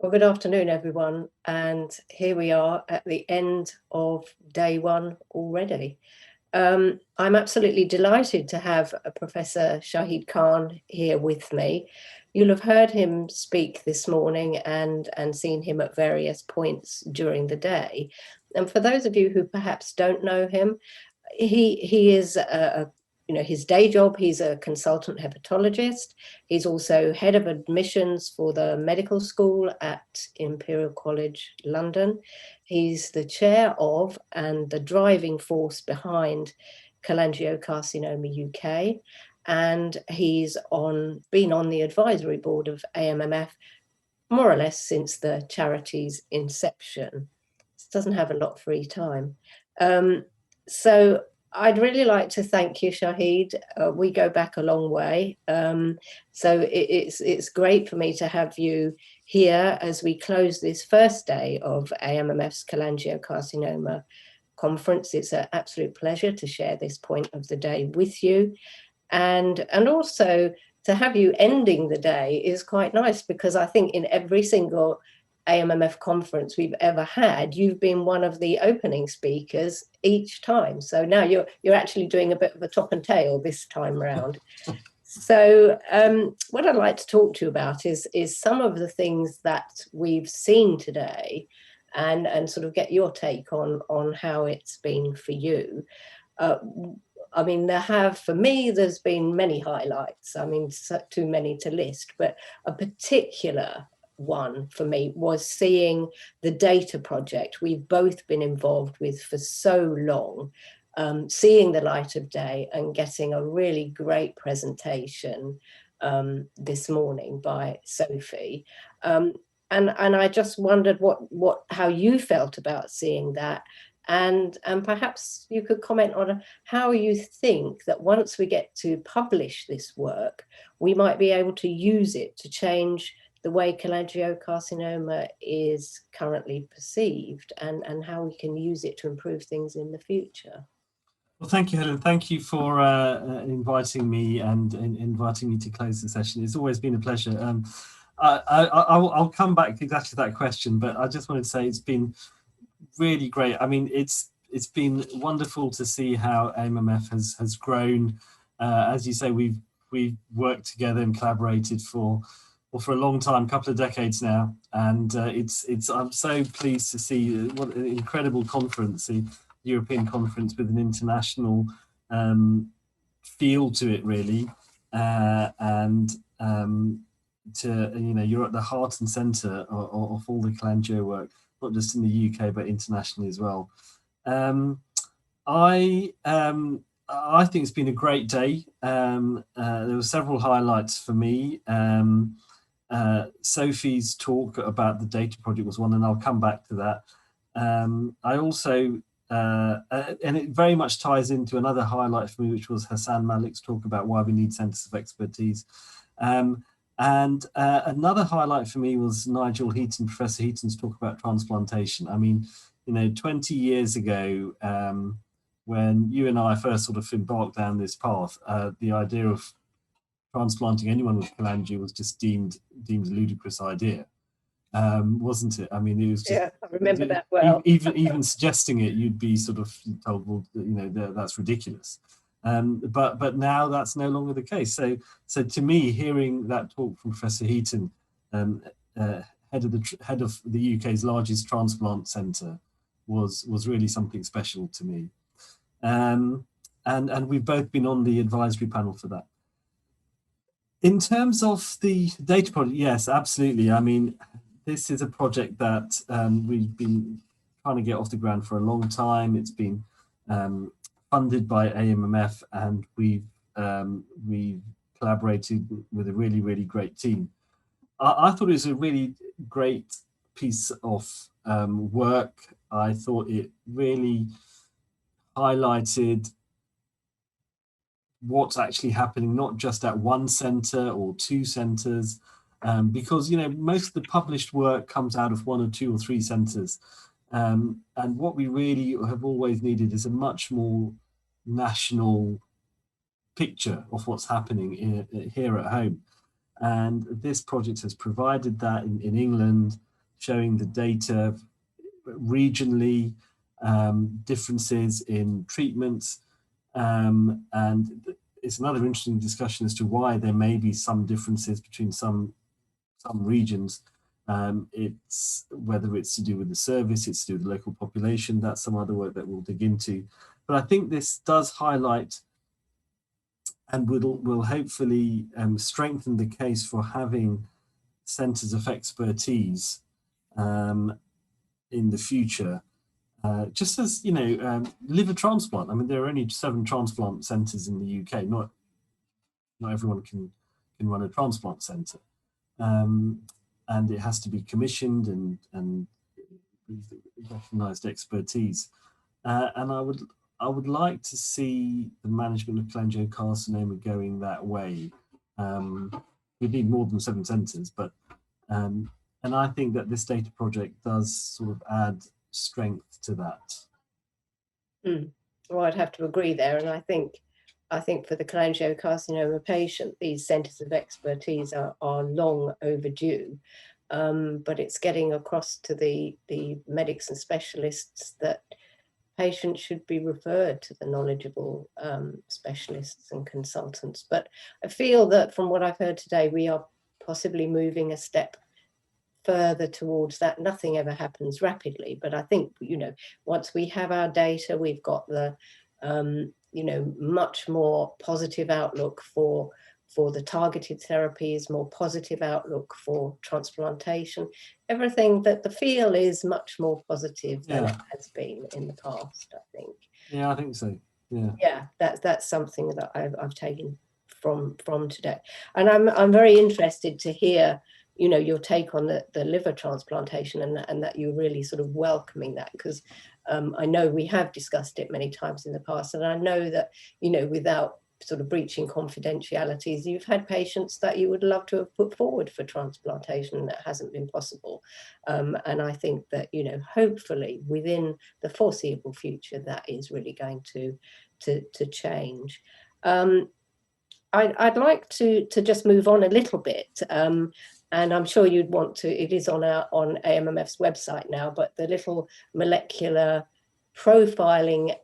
Well, good afternoon, everyone. And here we are at the end of day one already. I'm absolutely delighted to have Professor Shahid Khan here with me. You'll have heard him speak this morning and seen him at various points during the day. And for those of you who perhaps don't know him, he is his day job, he's a consultant hepatologist. He's also head of admissions for the medical school at Imperial College London. He's the chair of and the driving force behind Cholangiocarcinoma UK, and he's been on the advisory board of AMMF more or less since the charity's inception. Doesn't have a lot of free time. So I'd really like to thank you, Shahid. We go back a long way. So it's great for me to have you here as we close this first day of AMMF's Cholangiocarcinoma conference. It's an absolute pleasure to share this point of the day with you. And also to have you ending the day is quite nice, because I think in every single AMMF conference we've ever had, you've been one of the opening speakers each time. So now you're actually doing a bit of a top and tail this time round. So what I'd like to talk to you about is some of the things that we've seen today, and sort of get your take on how it's been for you. I mean, for me, there's been many highlights. I mean, too many to list, but a particular one for me was seeing the data project we've both been involved with for so long, seeing the light of day and getting a really great presentation this morning by Sophie. And I just wondered how you felt about seeing that. And perhaps you could comment on how you think that once we get to publish this work, we might be able to use it to change the way cholangiocarcinoma is currently perceived, and how we can use it to improve things in the future. Well, thank you, Helen. Thank you for inviting me and inviting me to close the session. It's always been a pleasure. I'll come back exactly to that question, but I just wanted to say it's been really great. I mean, it's been wonderful to see how AMMF has grown. As you say, we've worked together and collaborated for a long time, a couple of decades now, and I'm so pleased to see what an incredible conference, the European conference, with an international feel to it, really, and you're at the heart and centre of all the cholangio work, not just in the UK but internationally as well. I think it's been a great day. There were several highlights for me. Sophie's talk about the data project was one, and I'll come back to that. I also, and it very much ties into another highlight for me, which was Hassan Malik's talk about why we need centres of expertise. And another highlight for me was Professor Heaton's talk about transplantation. I mean, 20 years ago, when you and I first sort of embarked down this path, the idea of transplanting anyone with cholangio was just deemed a ludicrous idea, wasn't it? I mean, it was just, yeah, I remember that well. even suggesting it, you'd be sort of told, well, that's ridiculous. But now that's no longer the case. So to me, hearing that talk from Professor Heaton, head of the UK's largest transplant centre, was really something special to me. And we've both been on the advisory panel for that. In terms of the data project, yes, absolutely. I mean, this is a project that we've been trying to get off the ground for a long time. It's been funded by AMMF, and we've collaborated with a really, really great team. I thought it was a really great piece of work. I thought it really highlighted what's actually happening, not just at one centre or two centres, because most of the published work comes out of one or two or three centres, and what we really have always needed is a much more national picture of what's happening here at home, and this project has provided that in England. showing the data regionally, differences in treatments, and it's another interesting discussion as to why there may be some differences between some regions. It's whether it's to do with the service, it's to do with the local population. That's some other work that we'll dig into. But I think this does highlight and will hopefully strengthen the case for having centres of expertise in the future. Just as, you know, liver transplant. I mean, there are only 7 transplant centres in the UK. Not everyone can run a transplant centre, and it has to be commissioned and recognised expertise. And I would like to see the management of cholangiocarcinoma going that way. We need more than 7 centres, but and I think that this data project does sort of add strength to that. Well, I'd have to agree there, and I think for the cholangiocarcinoma patient, these centres of expertise are long overdue. But it's getting across to the medics and specialists that patients should be referred to the knowledgeable specialists and consultants. But I feel that from what I've heard today, we are possibly moving a step further towards that. Nothing ever happens rapidly, but I think, you know, once we have our data, we've got the you know, much more positive outlook for the targeted therapies, more positive outlook for transplantation, everything, that the field is much more positive than it has been in the past, I think. Yeah, I think so. Yeah, that's something that I've taken from today. And I'm very interested to hear, you know, your take on the liver transplantation, and that you're really sort of welcoming that, because I know we have discussed it many times in the past, and I know that, you know, without sort of breaching confidentialities, you've had patients that you would love to have put forward for transplantation that hasn't been possible. And I think that, you know, hopefully within the foreseeable future, that is really going to change. I'd like to just move on a little bit, and I'm sure you'd want to, it is on AMMF's website now, but the little molecular profiling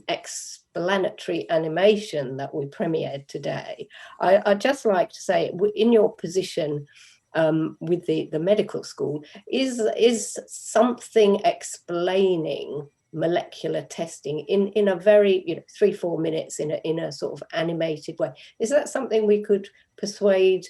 explanatory animation that we premiered today. I'd just like to say, in your position with the medical school, is something explaining molecular testing in a very, you know, 3-4 minutes in a sort of animated way, is that something we could persuade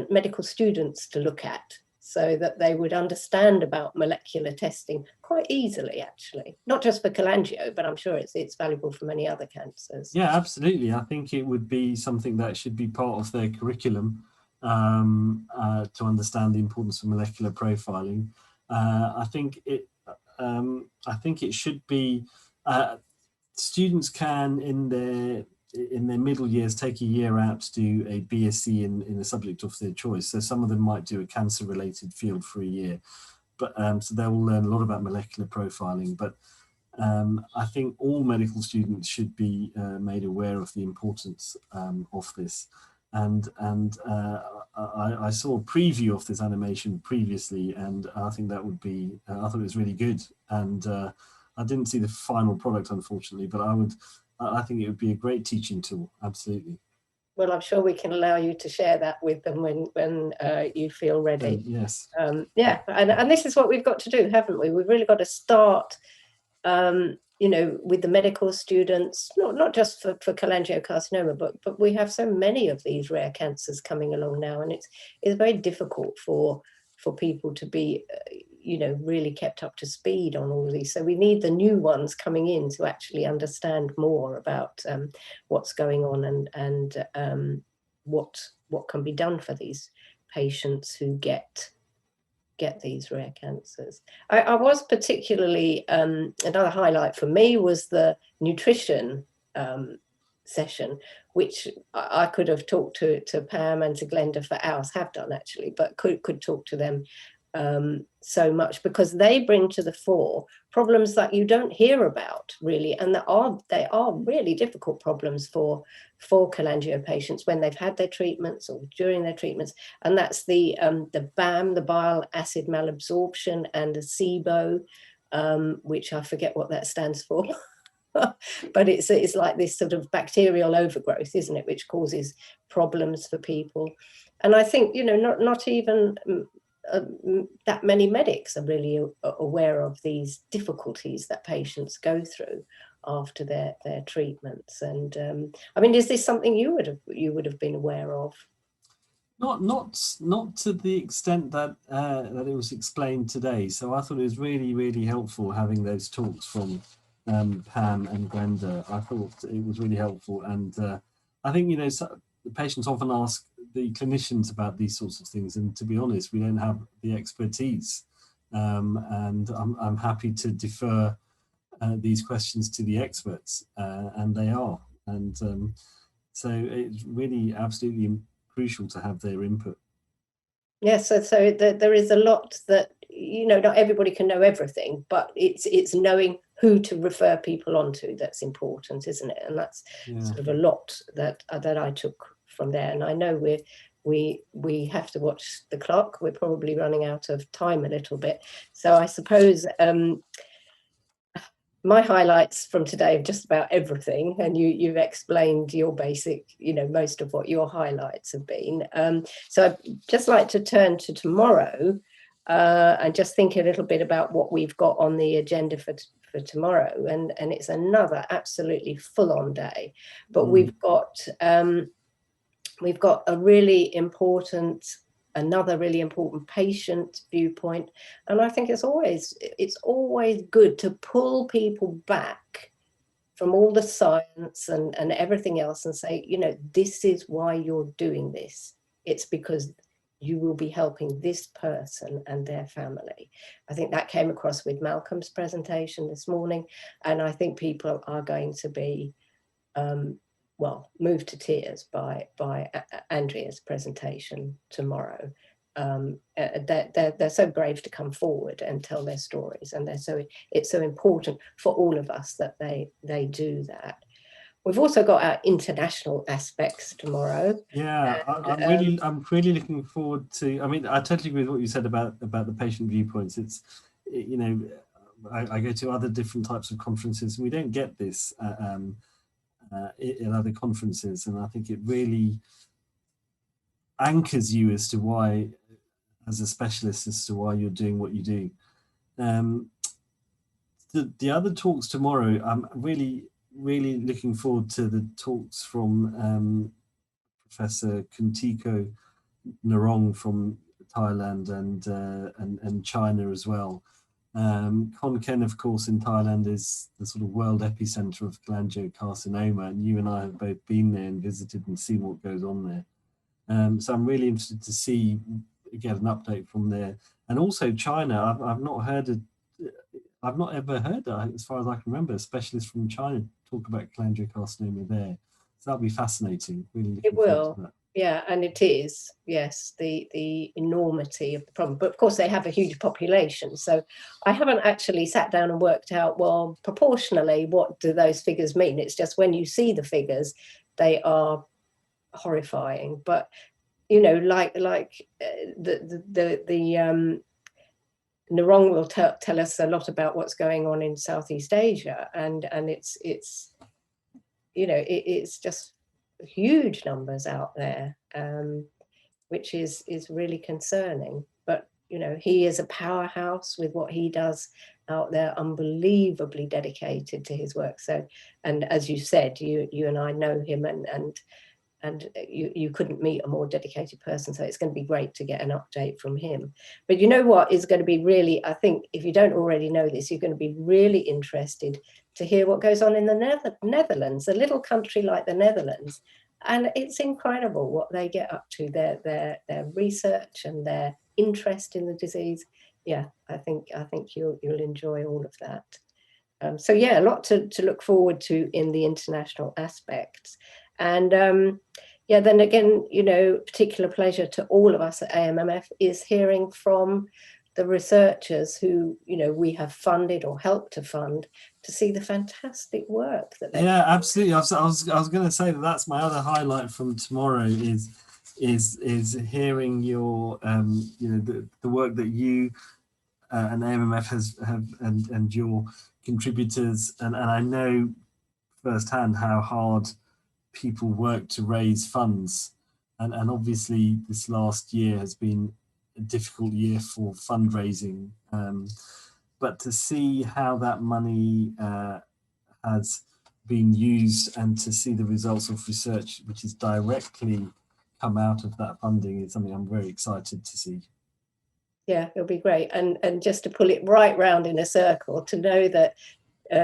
medical students to look at, so that they would understand about molecular testing quite easily, actually, not just for cholangio, but I'm sure it's valuable for many other cancers? Yeah, absolutely. I think it would be something that should be part of their curriculum, to understand the importance of molecular profiling. I think it should be, students can in their middle years take a year out to do a BSc in a subject of their choice. So some of them might do a cancer-related field for a year, but so they will learn a lot about molecular profiling. But I think all medical students should be made aware of the importance of this. And I saw a preview of this animation previously, and I think that would be, I thought it was really good. And I didn't see the final product, unfortunately, but I think it would be a great teaching tool, absolutely. Well, I'm sure we can allow you to share that with them when you feel ready. Yes. Yeah, and this is what we've got to do, haven't we? We've really got to start, you know, with the medical students, not just for cholangiocarcinoma, but we have so many of these rare cancers coming along now, and it's very difficult for people to be, you know, really kept up to speed on all of these. So we need the new ones coming in to actually understand more about what's going on, and what can be done for these patients who get these rare cancers. I was particularly, another highlight for me was the nutrition session, which I could have talked to Pam and to Glenda for hours, have done actually, but could talk to them so much, because they bring to the fore problems that you don't hear about really, and they are really difficult problems for cholangio patients when they've had their treatments or during their treatments, and that's the BAM, the bile acid malabsorption, and the SIBO, which I forget what that stands for. But it's like this sort of bacterial overgrowth, isn't it, which causes problems for people. And I think, you know, not even that many medics are really aware of these difficulties that patients go through after their treatments. And I mean, is this something you would have been aware of? Not to the extent that that it was explained today. So I thought it was really helpful having those talks from Pam and Glenda. I thought it was really helpful, and I think, you know, the patients often ask the clinicians about these sorts of things, and to be honest, we don't have the expertise, and I'm happy to defer these questions to the experts, and they are, and so it's really absolutely crucial to have their input. Yes, so there is a lot that, you know, not everybody can know everything, but it's knowing who to refer people onto that's important, isn't it? And that's sort of a lot that I took from there. And I know we have to watch the clock. We're probably running out of time a little bit. So I suppose my highlights from today of just about everything, and you've explained your basic, you know, most of what your highlights have been. So I'd just like to turn to tomorrow and just think a little bit about what we've got on the agenda for tomorrow. And it's another absolutely full-on day, but we've got a really important, another really important patient viewpoint. And I think it's always good to pull people back from all the science and everything else and say, you know, this is why you're doing this. It's because you will be helping this person and their family. I think that came across with Malcolm's presentation this morning, and I think people are going to be well, moved to tears by Andrea's presentation tomorrow. They're so brave to come forward and tell their stories, and it's so important for all of us that they do that. We've also got our international aspects tomorrow. Yeah, and, I'm really looking forward to. I mean, I totally agree with what you said about the patient viewpoints. It's, you know, I go to other different types of conferences, and we don't get this in other conferences, and I think it really anchors you as to why, as a specialist, as to why you're doing what you do. The other talks tomorrow, I'm really looking forward to the talks from Professor Kuntiko Narong from Thailand and China as well. Khon Kaen, of course, in Thailand is the sort of world epicenter of cholangiocarcinoma, and you and I have both been there and visited and seen what goes on there. So I'm really interested to get an update from there. And also China, I've not ever heard, as far as I can remember, a specialist from China talk about cholangiocarcinoma there. So that'll be fascinating. Really looking forward to that. Yeah, and it is, yes, the enormity of the problem. But of course, they have a huge population. So I haven't actually sat down and worked out, well, proportionally, what do those figures mean? It's just when you see the figures, they are horrifying. But, you know, like Narong will tell us a lot about what's going on in Southeast Asia. And it's you know, it's just huge numbers out there, which is really concerning. But, you know, he is a powerhouse with what he does out there, unbelievably dedicated to his work. So, and as you said, you and I know him, and you couldn't meet a more dedicated person. So it's going to be great to get an update from him. But you know what is going to be really, I think, if you don't already know this, you're going to be really interested to hear what goes on in the Netherlands, a little country like the Netherlands. And it's incredible what they get up to, their research and their interest in the disease. Yeah, I think you'll enjoy all of that. So yeah, a lot to look forward to in the international aspects. And yeah, then again, you know, particular pleasure to all of us at AMMF is hearing from the researchers who, you know, we have funded or helped to fund, to see the fantastic work that they. Yeah, absolutely. I was going to say that that's my other highlight from tomorrow is hearing your you know, the work that you and AMMF have and your contributors, and I know firsthand how hard people work to raise funds, and obviously this last year has been a difficult year for fundraising, but to see how that money has been used and to see the results of research which is directly come out of that funding is something I'm very excited to see. Yeah, it'll be great. And just to pull it right round in a circle, to know that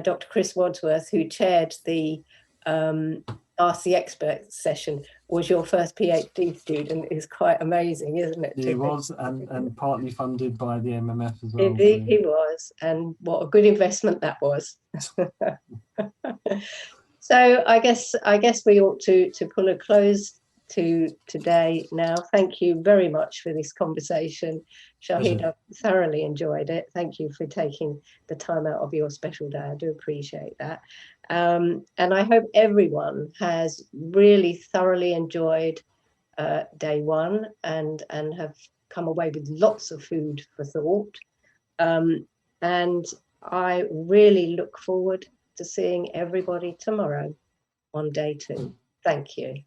Dr. Chris Wadsworth, who chaired the Ask the Expert session, was your first PhD student, is quite amazing, isn't it? He was, and partly funded by the AMMF as well. Indeed, so. He was, and what a good investment that was. So I guess we ought to pull a close to today now. Thank you very much for this conversation, Shahid. I thoroughly enjoyed it. Thank you for taking the time out of your special day. I do appreciate that. And I hope everyone has really thoroughly enjoyed day one and have come away with lots of food for thought. And I really look forward to seeing everybody tomorrow on day 2. Thank you.